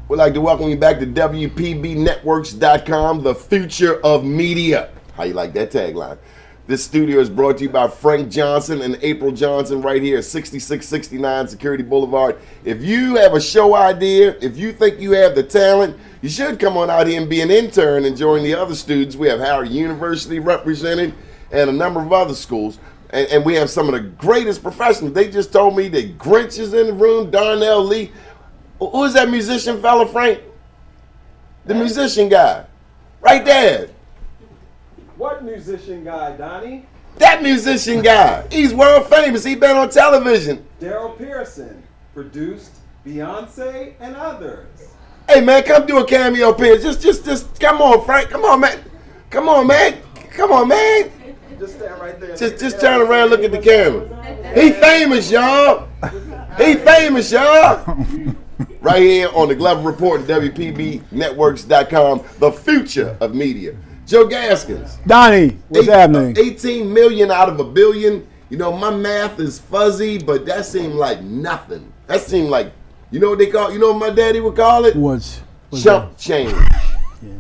We'd like to welcome you back to WPBnetworks.com, the future of media. How you like that tagline? This studio is brought to you by Frank Johnson and April Johnson right here at 6669 Security Boulevard. If you have a show idea, if you think you have the talent, you should come on out here and be an intern and join the other students. We have Howard University represented and a number of other schools. And we have some of the greatest professionals. They just told me that Grinch is in the room, Darnell Lee. Who is that musician fella, Frank? The musician guy. Right there. What musician guy, Donnie? That musician guy. He's world famous. He's been on television. Daryl Pearson produced Beyonce and others. Hey, man, come do a cameo appearance. Just come on, Frank. Come on, man. Come on, man. Come on, man. Just stand right there. Just turn around, look at the camera. He famous, y'all. He famous, y'all. Right here on the Glover Report at WPBnetworks.com, the future of media. Joe Gaskins. Donnie, what's happening? 18 million out of a billion. You know, my math is fuzzy, but that seemed like nothing. That seemed like, you know what they call, you know what my daddy would call it? What's chump change. Yeah.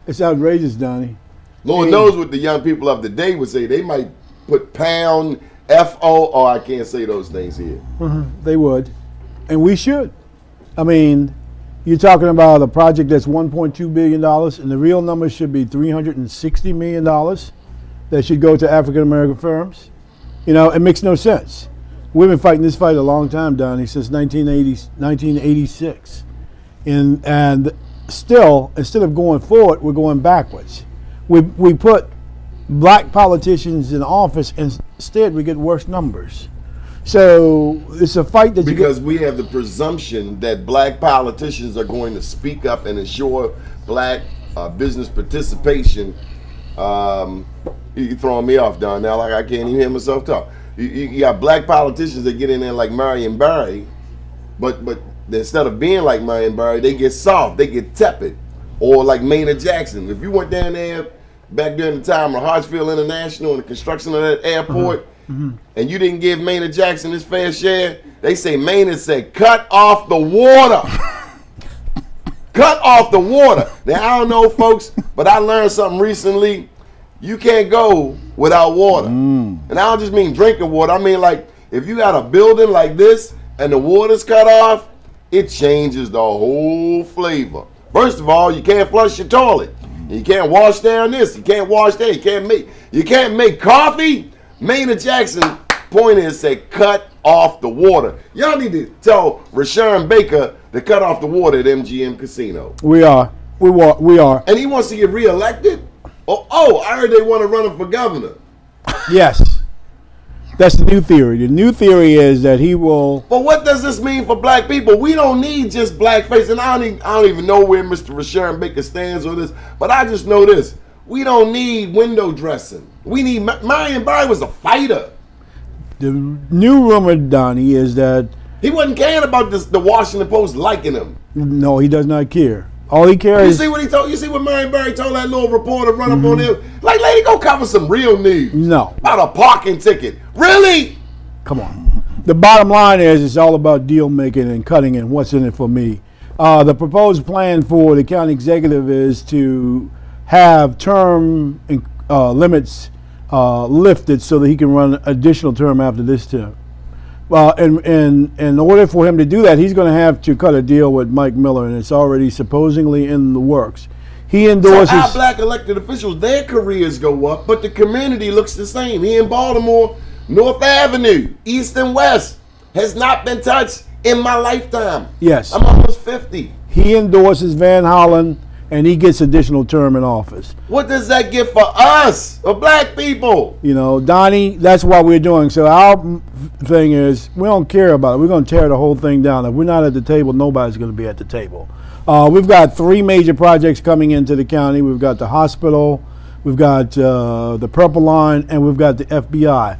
It's outrageous, Donnie. Lord knows what the young people of the day would say. They might put pound, F-O, oh, I can't say those things here. They would. And we should. I mean, you're talking about a project that's $1.2 billion, and the real number should be $360 million that should go to African-American firms. You know, it makes no sense. We've been fighting this fight a long time, Donnie, since 1986. And still, instead of going forward, we're going backwards. We put black politicians in office, and instead we get worse numbers. So it's a fight that because we have the presumption that black politicians are going to speak up and ensure black business participation. You're throwing me off, Don. Now, like I can't even hear myself talk. You got black politicians that get in there like Marion Barry, but instead of being like Marion Barry, they get soft, they get tepid, or like Maynard Jackson. If you went down there back during the time of Hartsfield International and the construction of that airport. And you didn't give Maynard Jackson his fair share, they say Maynard said, cut off the water. Cut off the water. Now, I don't know, folks, but I learned something recently. You can't go without water. And I don't just mean drinking water. I mean, like, if you got a building like this and the water's cut off, it changes the whole flavor. First of all, you can't flush your toilet. You can't wash down this. You can't wash that. You can't make coffee. Maynard Jackson pointed and said, cut off the water. Y'all need to tell Rashawn Baker to cut off the water at MGM Casino. We are. And he wants to get reelected? Oh, I heard they want to run him for governor. Yes. That's the new theory. The new theory is that he will... But what does this mean for black people? We don't need just blackface. And I don't even know where Mr. Rashawn Baker stands on this. But I just know this. We don't need window dressing. We need... Marion Barry was a fighter. The new rumor, Donnie, is that... He wasn't caring about this, the Washington Post liking him. No, he does not care. All he cares... You see what he told? You see what Marion Barry told that little reporter run up on him? Like, lady, go cover some real news. No. About a parking ticket. Really? Come on. The bottom line is it's all about deal making and cutting and what's in it for me. The proposed plan for the county executive is to have term limits lifted so that he can run additional term after this term. And in order for him to do that, he's going to have to cut a deal with Mike Miller, and it's already supposedly in the works. He endorses... So our black elected officials, their careers go up, but the community looks the same. Here in Baltimore, North Avenue, East and West, has not been touched in my lifetime. Yes. I'm almost 50. He endorses Van Hollen, and he gets additional term in office. What does that give for us, for black people? You know, Donnie, that's what we're doing. So our thing is, we don't care about it. We're going to tear the whole thing down. If we're not at the table, nobody's going to be at the table. We've got 3 major projects coming into the county. We've got the hospital, we've got the Purple Line, and we've got the FBI.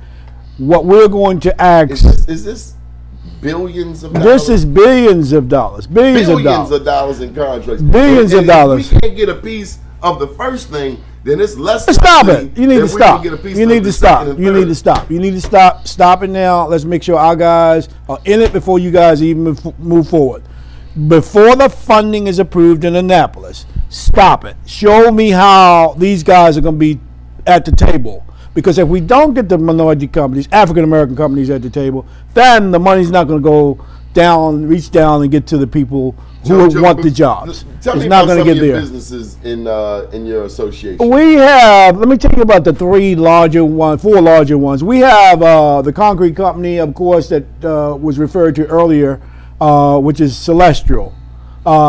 What we're going to ask... Is this billions of dollars? This is billions of dollars. Billions of dollars in contracts. Billions of dollars. If we can't get a piece of the first thing, then it's less. Stop it. You need to stop. You need to stop. You need to stop. You need to stop. Stop it now. Let's make sure our guys are in it before you guys even move forward. before the funding is approved in Annapolis, stop it. Show me how these guys are going to be at the table. Because if we don't get the minority companies, African American companies at the table, then the money's not going to go down, reach down, and get to the people who want the jobs. Tell it's me not about going to some get of your there. businesses in your association. We have, let me tell you about the four larger ones. We have the concrete company, of course, that was referred to earlier, which is Celestial,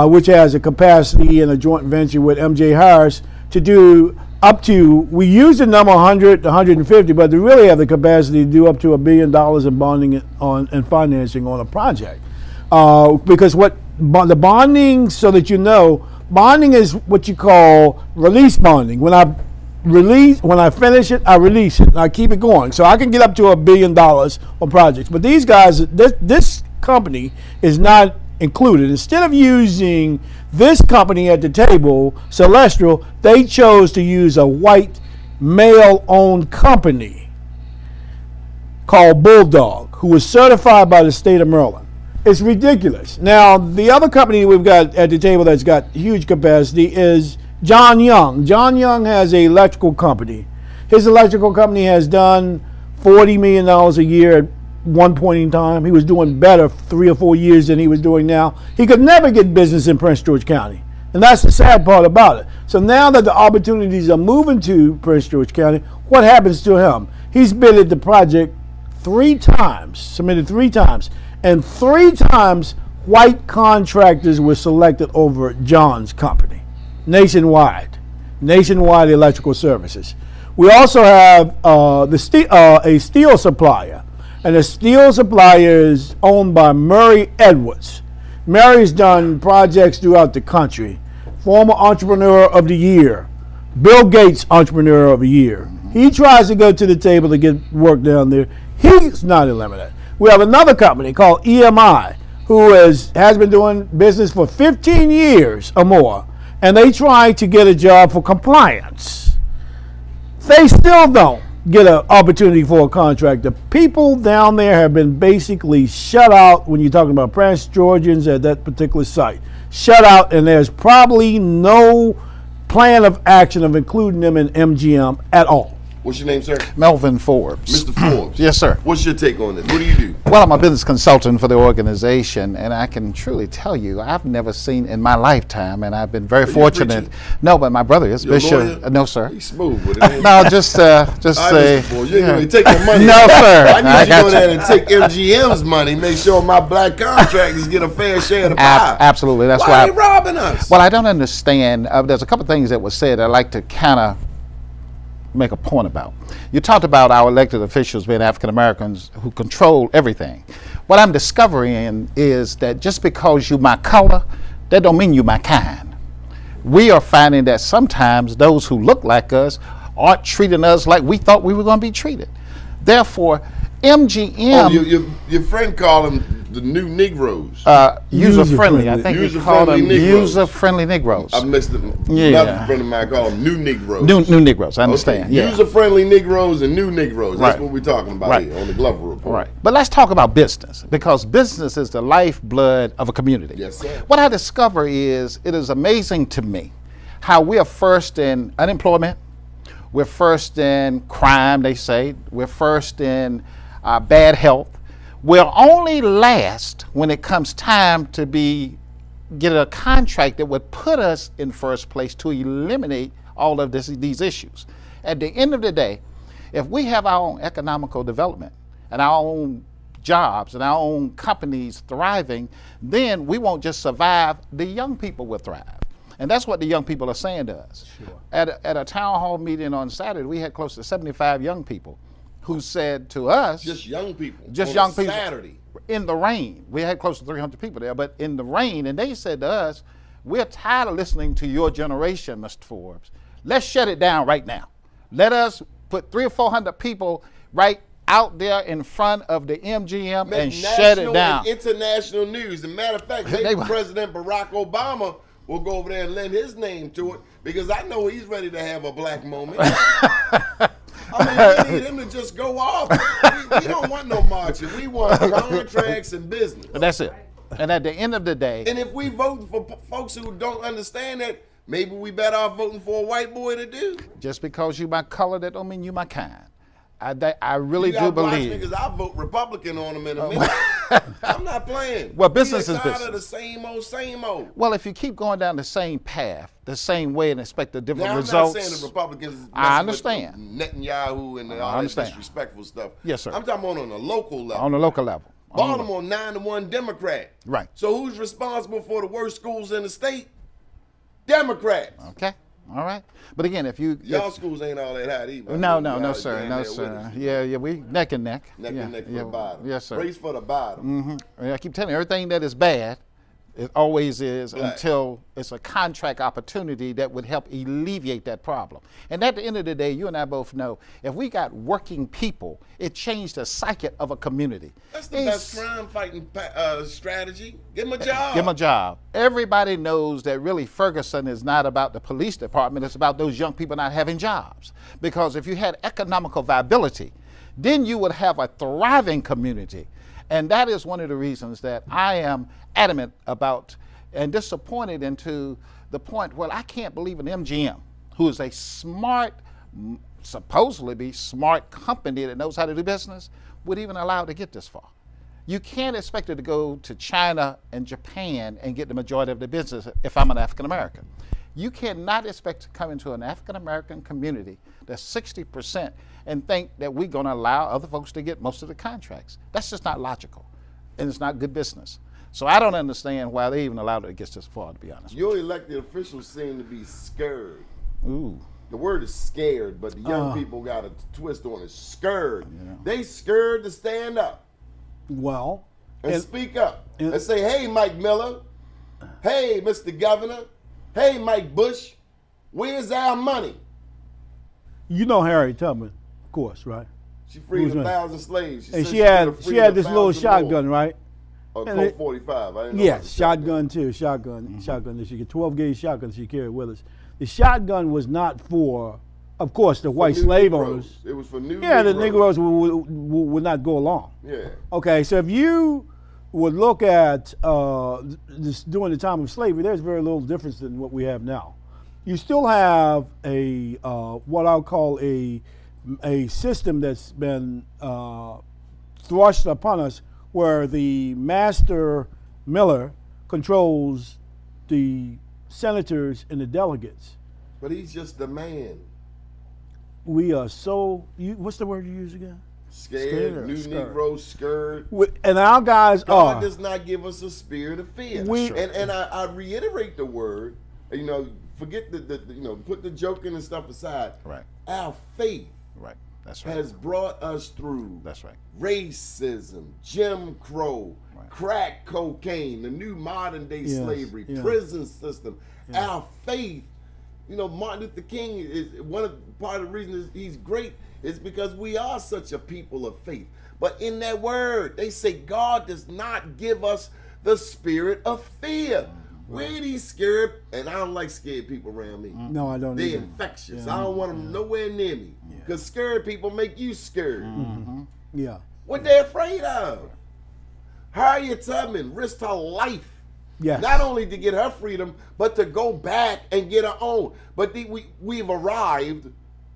which has a capacity in a joint venture with MJ Harris to do up to, we use the number 100 to 150, but they really have the capacity to do up to $1 billion in bonding and financing on a project. Because the bonding, so that you know, bonding is what you call release bonding. When I finish it, I release it, and I keep it going. So I can get up to $1 billion on projects. But these guys, this company is not included. Instead of using this company at the table, Celestial, they chose to use a white male-owned company called Bulldog, who was certified by the state of Maryland. It's ridiculous. Now, the other company we've got at the table that's got huge capacity is John Young. John Young has an electrical company. His electrical company has done $40 million a year at one point in time. He was doing better 3 or 4 years than he was doing now. He could never get business in Prince George County. And that's the sad part about it. So now that the opportunities are moving to Prince George County, what happens to him? He's bid the project 3 times, submitted 3 times. And 3 times white contractors were selected over John's company. Nationwide Electrical Services. We also have a steel supplier. And the steel supplier is owned by Murray Edwards. Murray's done projects throughout the country. Former Entrepreneur of the Year. Bill Gates Entrepreneur of the Year. He tries to go to the table to get work down there. He's not eliminated. We have another company called EMI, who has been doing business for 15 years or more. And they try to get a job for compliance. They still don't get an opportunity for a contract. The people down there have been basically shut out when you're talking about Prince Georgians at that particular site. Shut out, and there's probably no plan of action of including them in MGM at all. What's your name, sir? Melvin Forbes. Mr. Forbes. Yes, sir. What's your take on this? What do you do? Well, I'm a business consultant for the organization, and I can truly tell you, I've never seen in my lifetime, and I've been very fortunate. No, but my brother is Bishop. No, sir. He's smooth with it. No, just say. You take your money. No, sir. I need you to go there and take MGM's money. Make sure my black contractors get a fair share of the pie. Absolutely. That's why are they robbing us? Well, I don't understand. There's a couple things that were said I'd like to kind of make a point about. You talked about our elected officials being African Americans who control everything. What I'm discovering is that just because you my color, that don't mean you my kind. We are finding that sometimes those who look like us aren't treating us like we thought we were going to be treated. Therefore, MGM. Oh, your friend called them the new Negroes. User-friendly. I think he called them user-friendly Negroes. I missed it. Yeah. Another friend of mine called them new Negroes. New Negroes, I understand. Okay. Yeah. User-friendly Negroes and new Negroes. That's Right. what we're talking about here on the Glover Report. Right. But let's talk about business, because business is the lifeblood of a community. Yes, sir. What I discover is it is amazing to me how we are first in unemployment, we're first in crime, they say, we're first in bad health. We're only last when it comes time to get a contract that would put us in first place to eliminate all of these issues. At the end of the day, if we have our own economical development and our own jobs and our own companies thriving, then we won't just survive, the young people will thrive. And that's what the young people are saying to us. Sure. At a town hall meeting on Saturday, we had close to 75 young people who said to us, just young people, just young people, Saturday in the rain. We had close to 300 people there, but in the rain, and they said to us, we're tired of listening to your generation, Mr. Forbes. Let's shut it down right now. Let us put 300 or 400 people right out there in front of the MGM and shut it down. And international news. As a matter of fact, maybe President Barack Obama will go over there and lend his name to it, because I know he's ready to have a black moment. I mean, we need him to just go off. We don't want no marching. We want contracts and business. That's it. And at the end of the day, And if we vote for folks who don't understand that, maybe we better off voting for a white boy to do. just because you my color, that don't mean you my kind. I really You do got black believe. niggas, I'll vote Republican on them in a minute. I'm not playing. Well, business We is tired of business. the same old. Well, if you keep going down the same path, the same way, and expect a different Now, I'm results, not saying the Republicans is I messing with understand. Netanyahu and all that understand. disrespectful stuff. Yes, sir. I'm talking about on a local level. on a local level. Baltimore 9-1 Democrat. Right. So who's responsible for the worst schools in the state? Democrats. Okay. All right. But again, if you Y'all schools ain't all that hot either. no, Y'all sir, damn no, near sir. with us. Yeah, we neck and neck. Neck yeah, and neck for yeah, the bottom. Yes, sir. Race for the bottom. I keep telling you, everything that is bad, it always is Black. until it's a contract opportunity that would help alleviate that problem. And at the end of the day, you and I both know, if we got working people, it changed the psyche of a community. That's the best crime fighting strategy. Give them a job. Give them a job. Everybody knows that really Ferguson is not about the police department, it's about those young people not having jobs. Because if you had economical viability, then you would have a thriving community. And that is one of the reasons that I am adamant about and disappointed into the point where I can't believe an MGM, who is a smart, supposedly be smart company that knows how to do business, would even allow it to get this far. You can't expect it to go to China and Japan and get the majority of the business if I'm an African American. You cannot expect to come into an African American community that's 60% and think that we're going to allow other folks to get most of the contracts. That's just not logical, and it's not good business. So I don't understand why they even allowed it to get this far, to be honest. Your elected officials seem to be scared. Ooh. The word is scared, but the young people got a twist on it. Scared. Yeah. They scared to stand up Well, and speak up and say, hey, Mike Miller. Hey, Mr. Governor. Hey, Mike Bush. Where's our money? you know Harriet Tubman, of course, right? She freed Who's 1,000 slaves. And said she could've had freed this little 1,000 shotgun, more. right? A and Colt it- 45. I didn't know Yes, about the shotgun too. Shotgun that she get 12 gauge shotgun she carried with us. The shotgun was not for, of course, the white New slave Negroes. owners. It was for new Yeah, the Negroes. Negroes would not go along. Yeah. Okay, so if you would look at this during the time of slavery, there's very little difference than what we have now. You still have a what I'll call a system that's been thrust upon us, where the master Miller controls the senators and the delegates. But he's just a man. We are so. What's the word you use again? Scared, new Scared. Negroes scared. And our guys God are. does not give us a spirit of fear. We- and I reiterate the word, forget put the joking and stuff aside. Right. Our faith Right. That's right. has brought us through That's right. racism, Jim Crow, Right. crack cocaine, the new modern day Yes, slavery, yeah. prison system. Our faith, Martin Luther King is part of the reason he's great is because we are such a people of faith. But in that word, they say God does not give us the spirit of fear. We're these scared, and I don't like scared people around me. No, I don't. They're either. infectious. Yeah. I don't want them nowhere near me. Because scared people make you scared. Yeah. What they afraid of? Harriet Tubman risked her life. Yes. Not only to get her freedom, but to go back and get her own. But we've arrived.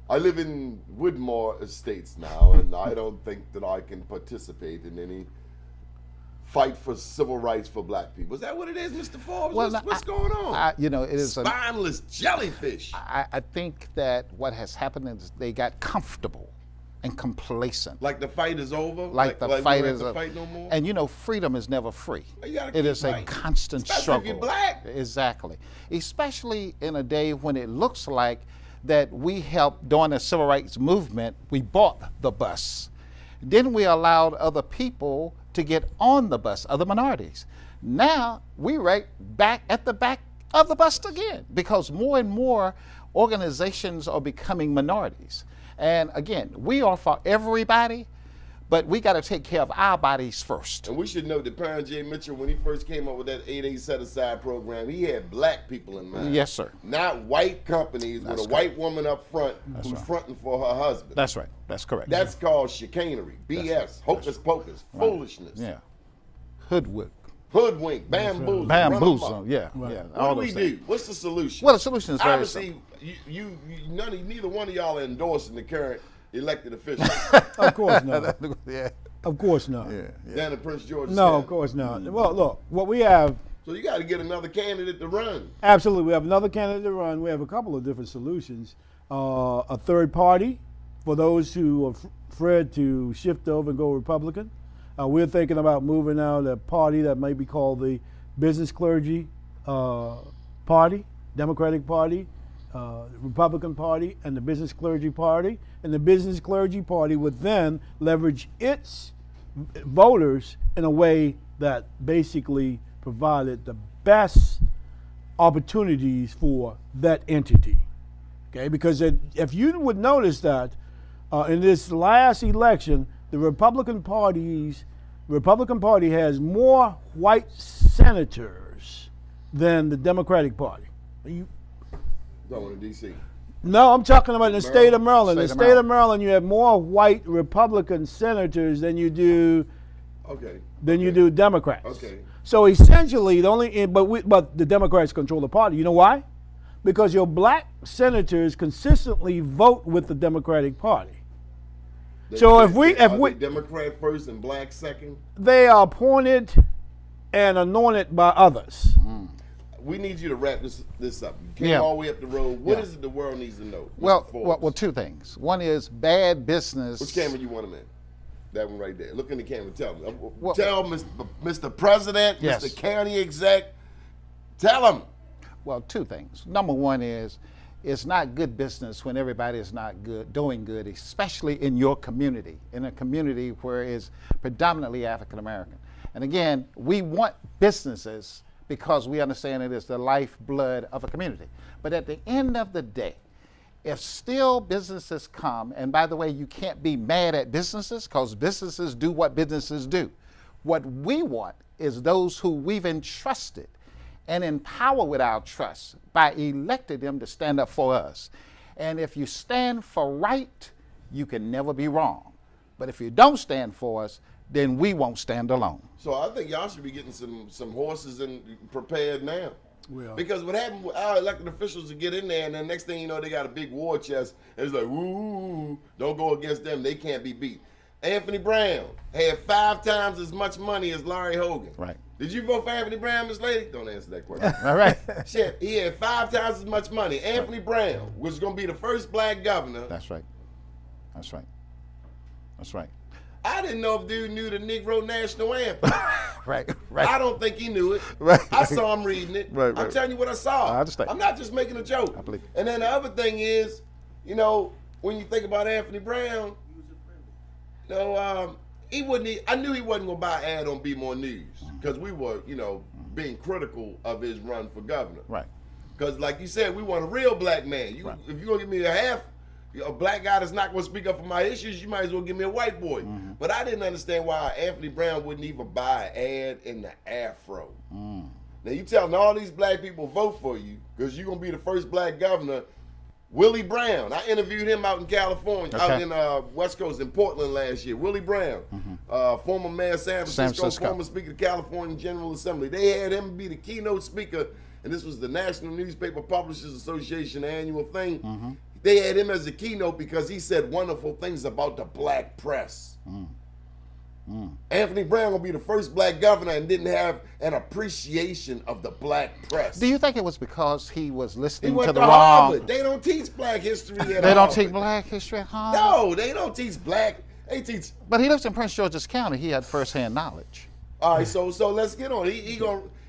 I live in Woodmore Estates now, and I don't think that I can participate in any fight for civil rights for black people. Is that what it is, Mr. Forbes? Well, What's going on? It is. Spineless jellyfish. I think that what has happened is they got comfortable and complacent. Like the fight is over? Like the we fight don't is have to over. fight no more? And freedom is never free. You gotta It keep is a fighting. constant Especially if struggle. you're black. Exactly. Especially in a day when it looks like that we helped during the civil rights movement, we bought the bus. Then we allowed other people to get on the bus, other minorities. Now we right back at the back of the bus again because more and more organizations are becoming minorities. And again, we are for everybody, but we got to take care of our bodies first. And we should know that Parent J. Mitchell, when he first came up with that 8A set-aside program, he had black people in mind. Yes, sir. Not white companies with a white woman up front who's right. fronting for her husband. That's right. That's correct. That's called chicanery, BS, hocus pocus, foolishness. Yeah. Hoodwick. hoodwink, bamboozle, Bamboozle, yeah, Right. yeah. What all do we those things. do? What's the solution? Well, the solution is very Obviously, simple. neither one of y'all are endorsing the current elected officials Of course not. Yeah, Of course not. yeah, yeah. down in Prince George's No, County. of course not. Well, look, what we have, So you got to get another candidate to run. absolutely, we have another candidate to run. We have a couple of different solutions. A third party for those who are afraid to shift over and go Republican. We're thinking about moving out a party that might be called the Business Clergy Party, Democratic Party, Republican Party, and the Business Clergy Party. And the Business Clergy Party would then leverage its voters in a way that basically provided the best opportunities for that entity. Okay, because if you would notice that in this last election, the Republican Party has more white senators than the Democratic Party. Going to D.C. No, I'm talking about in the state of Maryland. In the State of state of Maryland, you have more white Republican senators than you do Okay. you do Democrats. Okay. So essentially, but the Democrats control the party. You know why? Because your black senators consistently vote with the Democratic Party. So if we Democrat first and black second, they are appointed and anointed by others. we need you to wrap this up. You came Yeah. all the way up the road. What Yeah. is it the world needs to know? Well, Mr. Forbes? well, two things. One is bad business. Which camera you want him in? That one right there. Look in the camera. Tell him. Well- Tell Mr. President, Yes. Mr. County Exec. Tell him. Well, two things. Number one is it's not good business when everybody is not doing good, especially in your community, in a community where it's predominantly African American. And again, we want businesses because we understand it is the lifeblood of a community. But at the end of the day, if still businesses come, and by the way, you can't be mad at businesses because businesses do what businesses do. What we want is those who we've entrusted and empower with our trust by electing them to stand up for us. And if you stand for right, you can never be wrong. But if you don't stand for us, then we won't stand alone. So I think y'all should be getting some horses and prepared now. Well, Because what happened with our elected officials to get in there, and then next thing you know, they got a big war chest. And it's like, ooh, don't go against them. They can't be beat. Anthony Brown had 5 times as much money as Larry Hogan. Right. Did you vote for Anthony Brown, Miss Lady? Don't answer that question. All right. Shit, he had 5 times as much money. Anthony Brown was going to be the first black governor. That's right. That's right. That's right. I didn't know if dude knew the Negro National Anthem. Right. I Right. don't think he knew it. Right. I saw him reading it. Right, I'm right. telling you what I saw. I understand. I'm not just making a joke. I believe it. And then the other thing is, you know, when you think about Anthony Brown, he wouldn't. I knew he wasn't gonna buy an ad on Be More News because we were, being critical of his run for governor. Right. Because, like you said, we want a real black man. Right. If you're gonna give me a black guy that's not gonna speak up for my issues, you might as well give me a white boy. But I didn't understand why Anthony Brown wouldn't even buy an ad in the Afro. Now you telling all these black people vote for you because you're gonna be the first black governor. Willie Brown, I interviewed him out in California, out Okay. in West Coast in Portland last year. Willie Brown, former mayor of San Francisco, former Speaker of the California General Assembly. They had him be the keynote speaker, and this was the National Newspaper Publishers Association annual thing. They had him as the keynote because he said wonderful things about the black press. Anthony Brown will be the first black governor and didn't have an appreciation of the black press. Do you think it was because he was He listening went to to the Harvard. wrong? They don't teach black history at They don't Harvard. teach black history at Harvard? No, they don't teach black. They teach. But he lives in Prince George's County. He had firsthand knowledge. All right, so let's get on.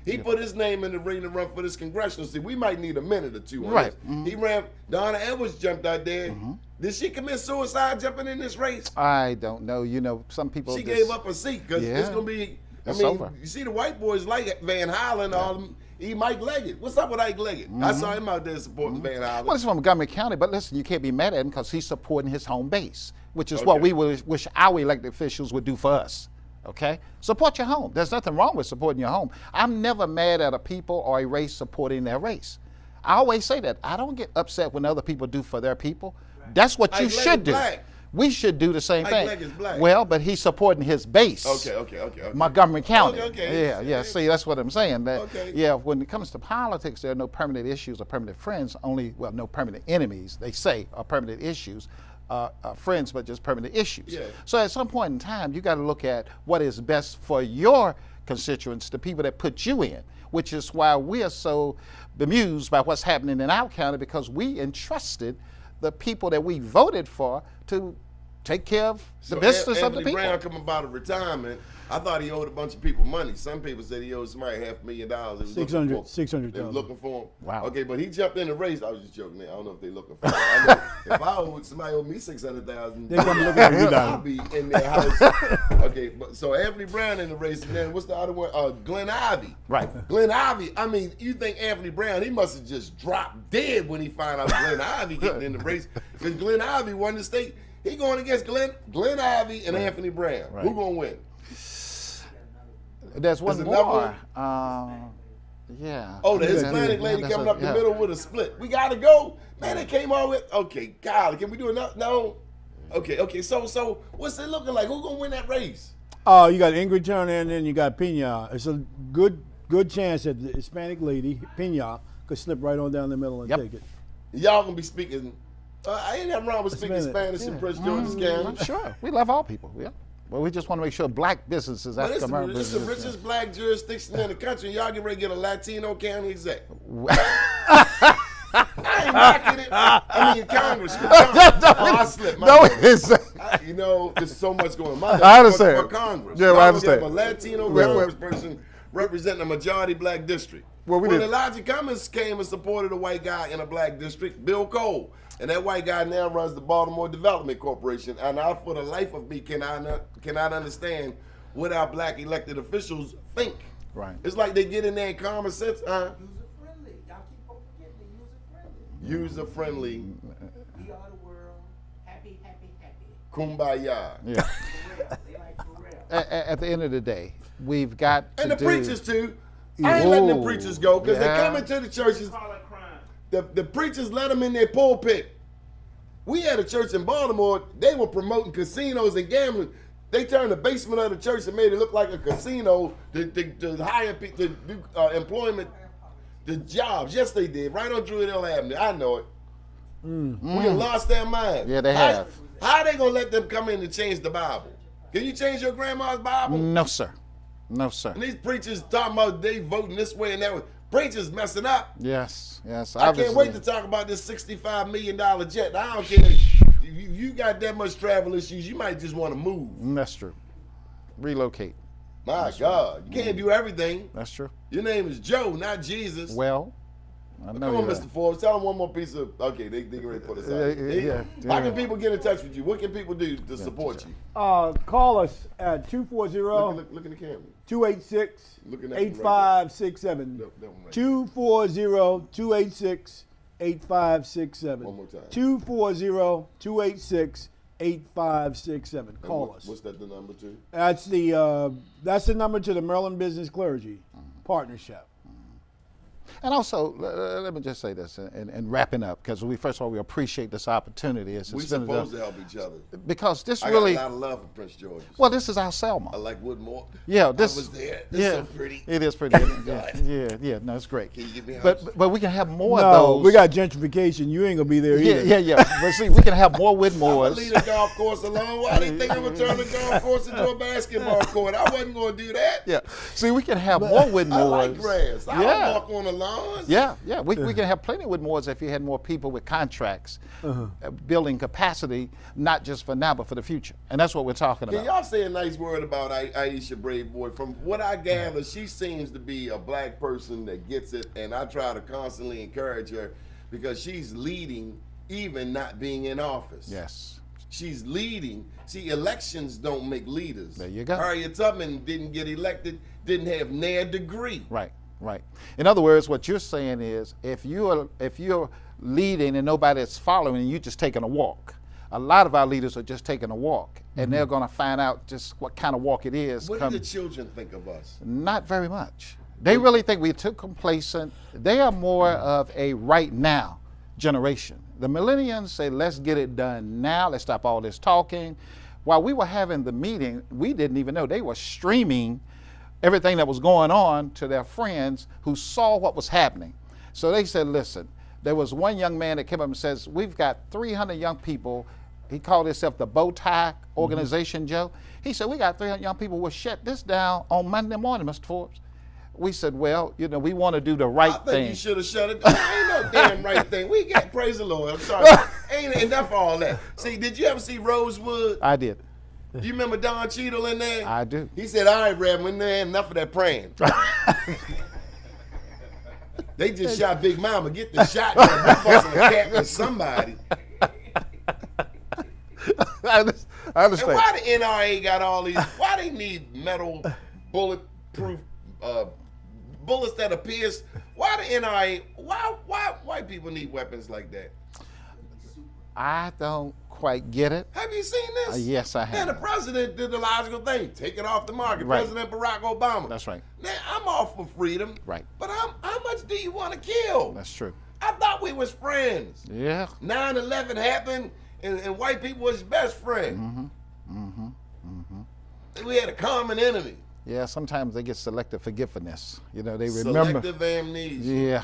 He put his name in the ring to run for this congressional seat. We might need a minute or two on Right. this. He ran. Donna Edwards jumped out there. Did she commit suicide jumping in this race? I don't know. You know, some people She just- gave up a seat because it's Yeah. gonna be. It's over. You see the white boys like Van Halen, all them. Mike Leggett. What's up with Ike Leggett? I saw him out there supporting Van Halen. Well, it's from Montgomery County, but listen, you can't be mad at him because he's supporting his home base, which is what Okay. we wish our elected officials would do for us. Okay? Support your home. There's nothing wrong with supporting your home. I'm never mad at a people or a race supporting their race. I always say that. I don't get upset when other people do for their people. That's what you Ike should Leggett do. black. We should do the same Ike thing. Black is black. Well, but he's supporting his base. Okay. Montgomery County. Okay. Yeah. See, that's what I'm saying. That, Okay. Yeah, when it comes to politics, there are no permanent issues or permanent friends. Only, well, no permanent enemies. They say are permanent issues. Friends, but just permanent issues. Yeah. So at some point in time, you got to look at what is best for your constituents, the people that put you in, which is why we are so bemused by what's happening in our county, because we entrusted the people that we voted for to take care of the business of the Anthony people. Brown coming about a retirement. I thought he owed a bunch of people money. Some people said he owed somebody $500,000. 600,000. They was looking for him. Wow. Okay, but he jumped in the race. I was just joking. I don't know if they looking for him. I know if I owed somebody owed me $600,000, They come looking for you, I'll Donnie. be in their house. Okay, but so Anthony Brown in the race, and then what's the other one? Glenn Ivey. Right. Glenn Ivey. I mean, you think Anthony Brown? He must have just dropped dead when he found out Glenn Ivey getting in the race, because Glenn Ivey won the state. He going against Glenn Ivey and Anthony Brown. Right. Who gonna win? There's one There's more. another Yeah. Oh, the Yeah, Hispanic yeah, lady that's coming a- up the yeah. middle with a split. We gotta go. Man, they came on with, okay, God, can we do another? No. Okay. So what's it looking like? Who gonna win that race? You got Ingrid Turner and then you got Pena. It's a good chance that the Hispanic lady, Pena, could slip right on down the middle and Yep. take it. Y'all gonna be speaking. I ain't nothing wrong with speaking Spanish. Spanish in Prince George's County. Sure. We love all people. Yeah. But we just want to make sure black businesses, But African American it's the businesses. richest black jurisdiction in the country. And y'all get ready to get a Latino county exec. I ain't knocking it. I mean, Congressman. I slipped. No, it's. You know, there's so much going on. I understand. For Congress. Yeah, Y'all I gonna understand. have a Latino Wait. congressperson representing a majority black district. Well, we when did- Elijah Cummings came and supported a white guy in a black district, Bill Cole, and that white guy now runs the Baltimore Development Corporation. And I, for the life of me, cannot understand what our black elected officials think. Right. It's like they get in there in common sense. User-friendly. Y'all keep on forgetting the user-friendly. User-friendly, We are the world. Happy. kumbaya. Yeah. Pharrell. They like Pharrell. At the end of the day, we've got to And the do. preachers too. I ain't letting the Ooh, preachers go because yeah. they come into the churches. Call it crime. The preachers let them in their pulpit. We had a church in Baltimore. They were promoting casinos and gambling. They turned the basement of the church and made it look like a casino to hire people to do employment, the jobs. Yes, they did. Right on Druid Hill Avenue. I know it. We done lost their mind. Yeah, they have. How are they gonna let them come in and change the Bible? Can you change your grandma's Bible? No, sir. No, sir. And these preachers talking about they voting this way and that way. Preachers messing up. Yes. I can't wait to talk about this $65 million jet. I don't care. You got that much travel issues, you might just want to move. That's true. Relocate. My God. You can't do everything. That's true. Your name is Joe, not Jesus. Well, I know Come on, you're Mr. Forbes. Tell them one more piece of. Okay, they can ready to put us out. Yeah. How can people get in touch with you? What can people do to support you? Call us at 240 Look in the camera. 286 Looking at you right 8567. That one right 240 286 8567. One more time. 240 286 8567. Call us. What's that the number to? That's the number to the Maryland Business Clergy Partnership. And also, let me just say this and wrapping up, because first of all, we appreciate this opportunity. We supposed to help each other. Because this I really, got a lot of love for Prince George's. well, this is our Selma. I like Woodmore. Yeah, this I was there. It's yeah, so pretty. It is pretty. God. yeah, no, it's great. Can you get me a But house? but we can have more No, of those. we got gentrification. You ain't gonna be there either. yeah. But see, we can have more I'm gonna Whitmores. leave the golf course alone. Why they think I'm gonna turn the golf course into a basketball court? I wasn't gonna do that. Yeah. See, we can have more Whitmores. I like grass. I Yeah. don't walk on the lawns. Yeah. We can have plenty of Whitmores if you had more people with contracts, building capacity, not just for now, but for the future. And that's what we're talking Can about. y'all say a nice word about Aisha Brave Boy? From what I gather, she seems to be a black person that gets it, and I try to constantly encourage her because she's leading, even not being in office. Yes. She's leading. See, elections don't make leaders. There you go. Harriet Tubman didn't get elected, didn't have near a degree. Right. In other words, what you're saying is, if you're leading and nobody's following, and you're just taking a walk. A lot of our leaders are just taking a walk, and they're going to find out just what kind of walk it is. What do the children think of us? Not very much. They really think we're too complacent. They are more of a right now generation. The millennials say, let's get it done now. Let's stop all this talking. While we were having the meeting, we didn't even know they were streaming everything that was going on to their friends who saw what was happening. So they said, listen, there was one young man that came up and says, we've got 300 young people. He called himself the Bow Tie Organization, Joe. He said, we got 300 young people. We'll shut this down on Monday morning, Mr. Forbes. We said, well, you know, we want to do the right thing. I think you should have shut it down. Ain't no damn right thing. We got, praise the Lord. I'm sorry. Ain't enough of all that. See, did you ever see Rosewood? I did. Do you remember Don Cheadle in there? I do. He said, all right, Reverend, there ain't enough of that praying. They just shot Big Mama. Get the shot. Busting a cat with somebody. I understand. And why the NRA got all these? Why they need metal bulletproof bullets that are pierced? Why the NRA? Why white people need weapons like that? I don't quite get it. Have you seen this? Yes, I have. Now, the president did the logical thing. Take it off the market. Right. President Barack Obama. That's right. Now, I'm all for freedom. Right. But how much do you want to kill? That's true. I thought we was friends. Yeah. 9/11 happened, and white people was best friend. We had a common enemy. Yeah, sometimes they get selective forgiveness. You know, they remember. Selective amnesia. Yeah.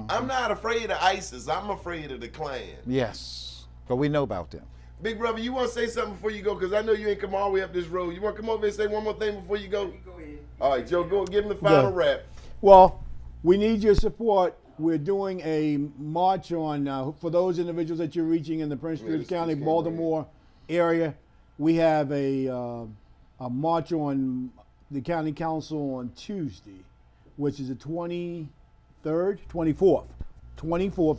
I'm not afraid of ISIS. I'm afraid of the Klan. Yes. But we know about them. Big brother, you want to say something before you go? Because I know you ain't come all the way up this road. You want to come over and say one more thing before you go? Go ahead. All right, Joe, go give him the final wrap. Well, we need your support. We're doing a march on, for those individuals that you're reaching in the Prince George County, Baltimore area. We have a march on the county council on Tuesday, which is the 24th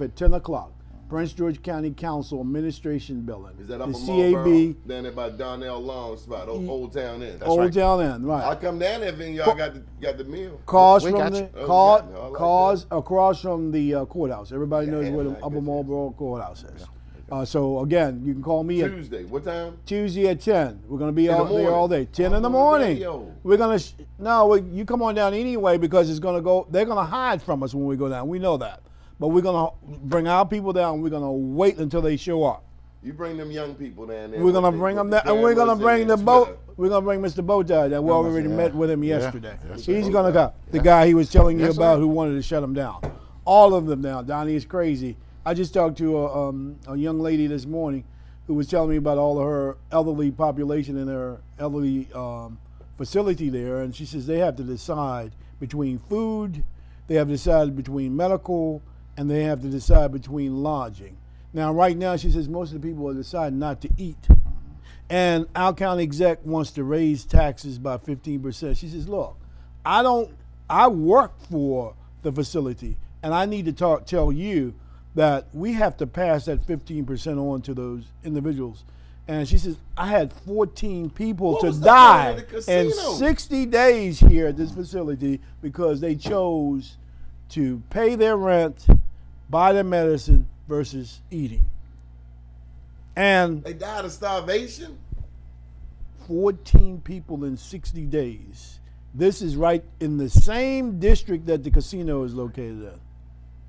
at 10 o'clock. Prince George County Council Administration Building. Is that up the in CAB? Marlboro? Down there by Donnell Long spot, Old Town Inn. Old Town Inn, right. I'll come down there if y'all got the meal. Cars We from got the you. Oh, yeah, I like cars across from the courthouse. Everybody knows where the like Upper this, Marlboro courthouse is. So again, you can call me at Tuesday, what time? Tuesday at 10. We're going to be In the out there morning? all day. 10 in the Oh, morning. radio. We're going to you come on down anyway because it's going to go. They're going to hide from us when we go down. We know that. But we're going to bring our people down. We're going to wait until they show up. You bring them young people down there. We're going to bring them down, and we're going to bring the boat. We're going to bring Mr. Bowtie that we already met with him yesterday. Yes, He's sir. going to come. The guy he was telling you Yes, about sir. who wanted to shut him down. All of them now. Donnie is crazy. I just talked to a young lady this morning who was telling me about all of her elderly population in her elderly facility there, and she says they have to decide between food, they have to decide between medical, and they have to decide between lodging. Now, right now, she says most of the people are deciding not to eat. And our county exec wants to raise taxes by 15%. She says, look, I work for the facility, and I need to tell you that we have to pass that 15% on to those individuals. And she says, I had 14 people What to was the point die of the casino? in 60 days here at this facility because they chose to pay their rent, buy their medicine versus eating. And They died of starvation? 14 people in 60 days. This is right in the same district that the casino is located in.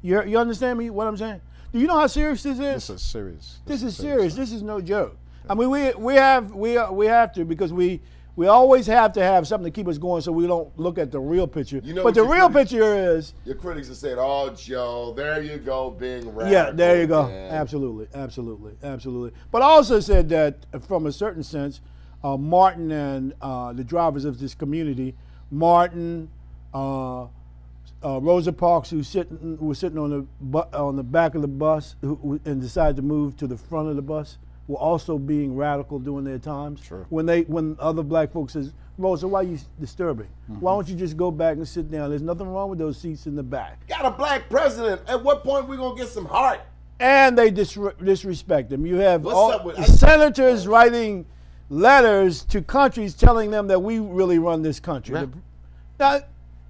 You understand me? What I'm saying? Do you know how serious this is? This is serious. This is serious. This is no joke. I mean, we have to because we always have to have something to keep us going so we don't look at the real picture. You know but what the your real critics- picture is. Your critics have said, oh, Joe, there you go, being radical. Yeah, there you go. man. Absolutely. But I also said that from a certain sense, Martin and the drivers of this community, Martin, Rosa Parks, who was sitting on the back of the bus and decided to move to the front of the bus, were also being radical during their times. Sure. When other black folks says, Rosa, why are you disturbing? Why don't you just go back and sit down? There's nothing wrong with those seats in the back. Got a black president. At what point we going to get some heart? And they disrespect them. You have What's all up with- the senators writing letters to countries telling them that we really run this country. Right. Now,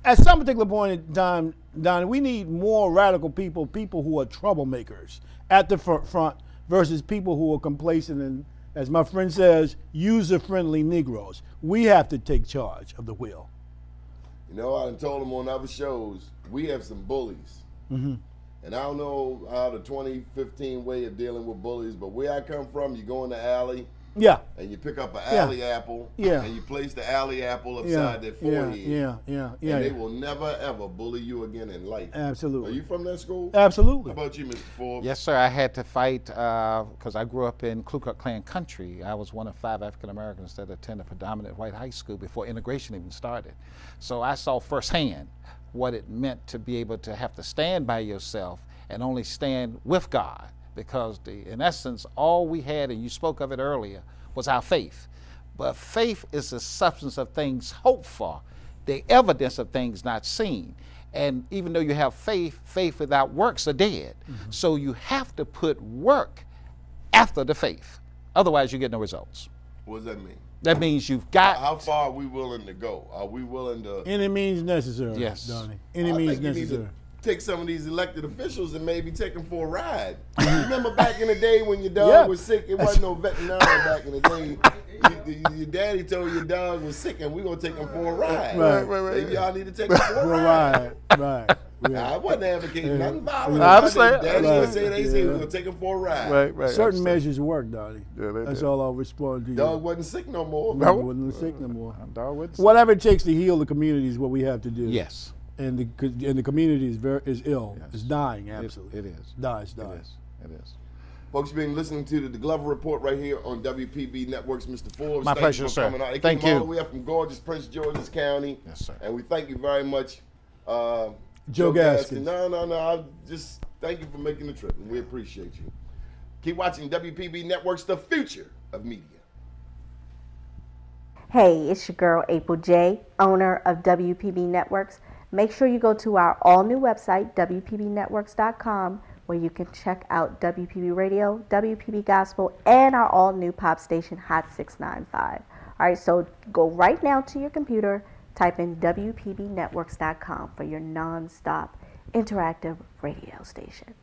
at some particular point in time, Don, we need more radical people who are troublemakers at the front versus people who are complacent and, as my friend says, user-friendly Negroes. We have to take charge of the wheel. You know, I done told them on other shows, we have some bullies. And And I don't know how the 2015 way of dealing with bullies, but where I come from, you go in the alley Yeah. and you pick up an alley apple, Yeah. and you place the alley apple Yeah. upside their forehead. Yeah. And they will never ever bully you again in life. Absolutely. Are you from that school? Absolutely. How about you, Mr. Forbes? Yes, sir. I had to fight because I grew up in Ku Klux Klan country. I was one of 5 African Americans that attended a predominant white high school before integration even started. So I saw firsthand what it meant to be able to have to stand by yourself and only stand with God, because in essence, all we had, and you spoke of it earlier, was our faith. But faith is the substance of things hoped for, the evidence of things not seen. And even though you have faith, faith without works are dead. So you have to put work after the faith. Otherwise, you get no results. What does that mean? That means you've got... How far are we willing to go? Are we willing to... Any means necessary. Yes. Donnie. Any I means think you need necessary. to take some of these elected officials and maybe take them for a ride. You remember back in the day when your dog was sick? It wasn't no veterinarian back in the day. Your daddy told your dog was sick, and we're going to take him for a ride. Right. Maybe y'all need to take him for a ride. Right. Nah, I wasn't advocating nothing violent. I understand. Daddy Right. would say they say we're going to take him for a ride. Certain measures work, Donnie. Yeah, they That's do. all I'll respond to you. Dog wasn't sick no more. No, wasn't sick no more. Dog wouldn't say. Whatever it takes to heal the community is what we have to do. Yes. And the community is ill. Yes. It's dying, absolutely. It is. Dies. It is. Folks, you've been listening to the Glover Report right here on WPB Networks. Mr. Forbes, My thank pleasure, you for sir. coming out. They Thank came all you. the way up from gorgeous Prince George's County. Yes, sir. And we thank you very much, Joe Gaskins. No. I just thank you for making the trip, and we appreciate you. Keep watching WPB Networks, the future of media. Hey, it's your girl April J, owner of WPB Networks. Make sure you go to our all-new website, WPBnetworks.com, where you can check out WPB Radio, WPB Gospel, and our all-new pop station, Hot 695. All right, so go right now to your computer, type in WPBnetworks.com for your non-stop interactive radio station.